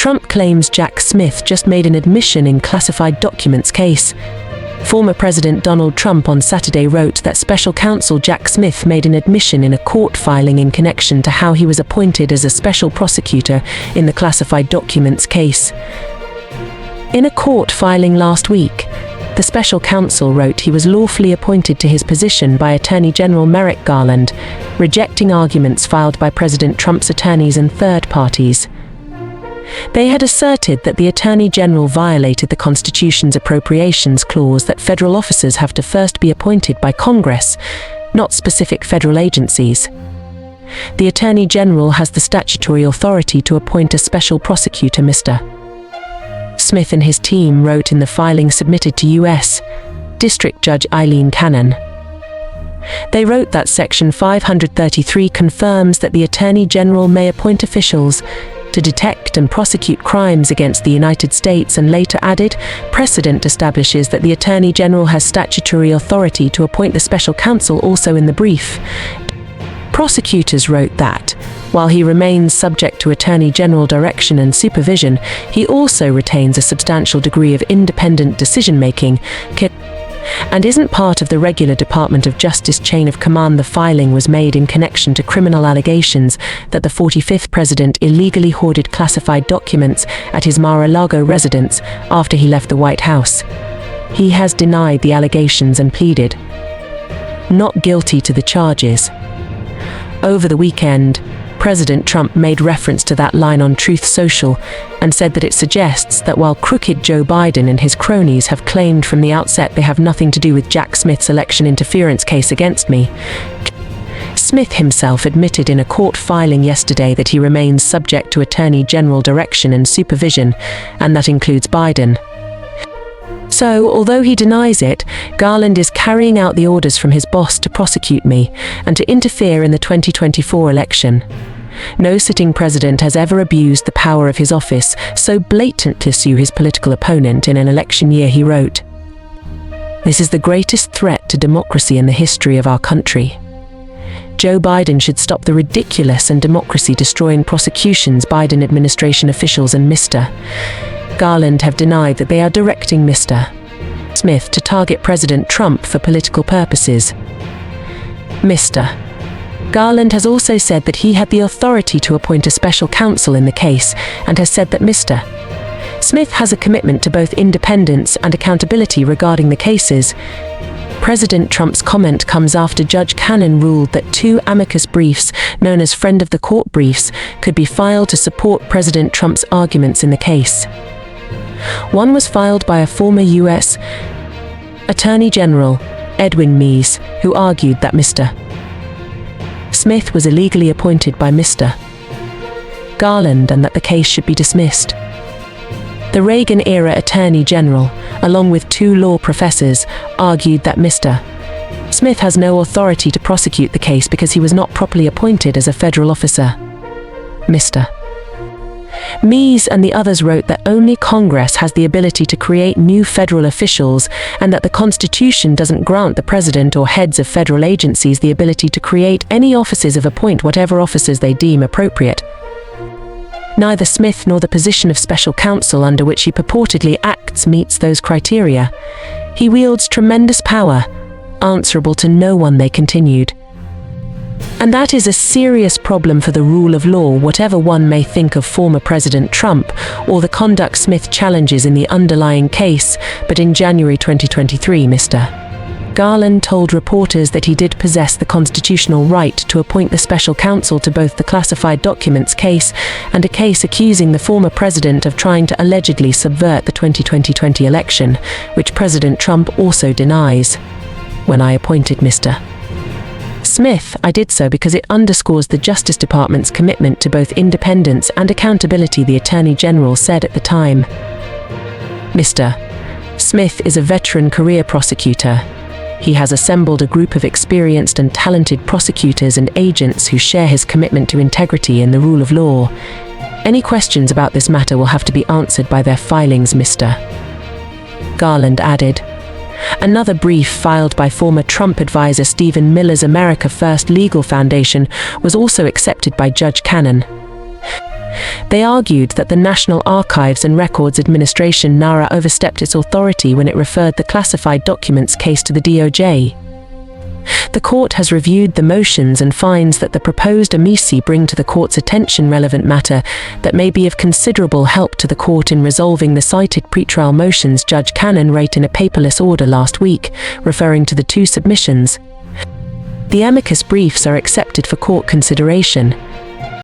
Trump claims Jack Smith just made an admission in classified documents case. Former President Donald Trump on Saturday wrote that special counsel Jack Smith made an admission in a court filing in connection to how he was appointed as a special prosecutor in the classified documents case. In a court filing last week, the special counsel wrote he was lawfully appointed to his position by Attorney General Merrick Garland, rejecting arguments filed by President Trump's attorneys and third parties. They had asserted that the Attorney General violated the Constitution's appropriations clause that federal officers have to first be appointed by Congress, not specific federal agencies. The Attorney General has the statutory authority to appoint a special prosecutor, Mr. Smith and his team wrote in the filing submitted to U.S. District Judge Eileen Cannon. They wrote that Section 533 confirms that the Attorney General may appoint officials to detect and prosecute crimes against the United States, and later added, precedent establishes that the Attorney General has statutory authority to appoint the special counsel. Also in the brief, prosecutors wrote that, while he remains subject to Attorney General direction and supervision, he also retains a substantial degree of independent decision-making and isn't part of the regular Department of Justice chain of command. The filing was made in connection to criminal allegations that the 45th president illegally hoarded classified documents at his Mar-a-Lago residence after he left the White House. He has denied the allegations and pleaded not guilty to the charges. Over the weekend, President Trump made reference to that line on Truth Social and said that it suggests that while crooked Joe Biden and his cronies have claimed from the outset they have nothing to do with Jack Smith's election interference case against me, Smith himself admitted in a court filing yesterday that he remains subject to Attorney General direction and supervision, and that includes Biden. So, although he denies it, Garland is carrying out the orders from his boss to prosecute me and to interfere in the 2024 election. No sitting president has ever abused the power of his office so blatant to sue his political opponent in an election year, he wrote. This is the greatest threat to democracy in the history of our country. Joe Biden should stop the ridiculous and democracy-destroying prosecutions Biden administration officials and Mr. Garland have denied that they are directing Mr. Smith to target President Trump for political purposes. Mr. Garland has also said that he had the authority to appoint a special counsel in the case and has said that Mr. Smith has a commitment to both independence and accountability regarding the cases. President Trump's comment comes after Judge Cannon ruled that 2 amicus briefs, known as Friend of the Court briefs, could be filed to support President Trump's arguments in the case. One was filed by a former U.S. Attorney General, Edwin Meese, who argued that Mr. Smith was illegally appointed by Mr. Garland and that the case should be dismissed. The Reagan-era Attorney General, along with 2 law professors, argued that Mr. Smith has no authority to prosecute the case because he was not properly appointed as a federal officer. Mr. Meese and the others wrote that only Congress has the ability to create new federal officials and that the Constitution doesn't grant the president or heads of federal agencies the ability to create any offices or appoint whatever officers they deem appropriate. Neither Smith nor the position of special counsel under which he purportedly acts meets those criteria. He wields tremendous power, answerable to no one, they continued. And that is a serious problem for the rule of law, whatever one may think of former President Trump or the conduct Smith challenges in the underlying case. But in January 2023, Mr. Garland told reporters that he did possess the constitutional right to appoint the special counsel to both the classified documents case and a case accusing the former president of trying to allegedly subvert the 2020 election, which President Trump also denies. When I appointed Mr. Smith, I did so because it underscores the Justice Department's commitment to both independence and accountability, the Attorney General said at the time. Mr. Smith is a veteran career prosecutor. He has assembled a group of experienced and talented prosecutors and agents who share his commitment to integrity and the rule of law. Any questions about this matter will have to be answered by their filings, Mr. Garland added. Another brief filed by former Trump advisor Stephen Miller's America First Legal Foundation was also accepted by Judge Cannon. They argued that the National Archives and Records Administration (NARA) overstepped its authority when it referred the classified documents case to the DOJ. The court has reviewed the motions and finds that the proposed amici bring to the court's attention relevant matter that may be of considerable help to the court in resolving the cited pretrial motions. Judge Cannon wrote in a paperless order last week, referring to the two submissions. The amicus briefs are accepted for court consideration.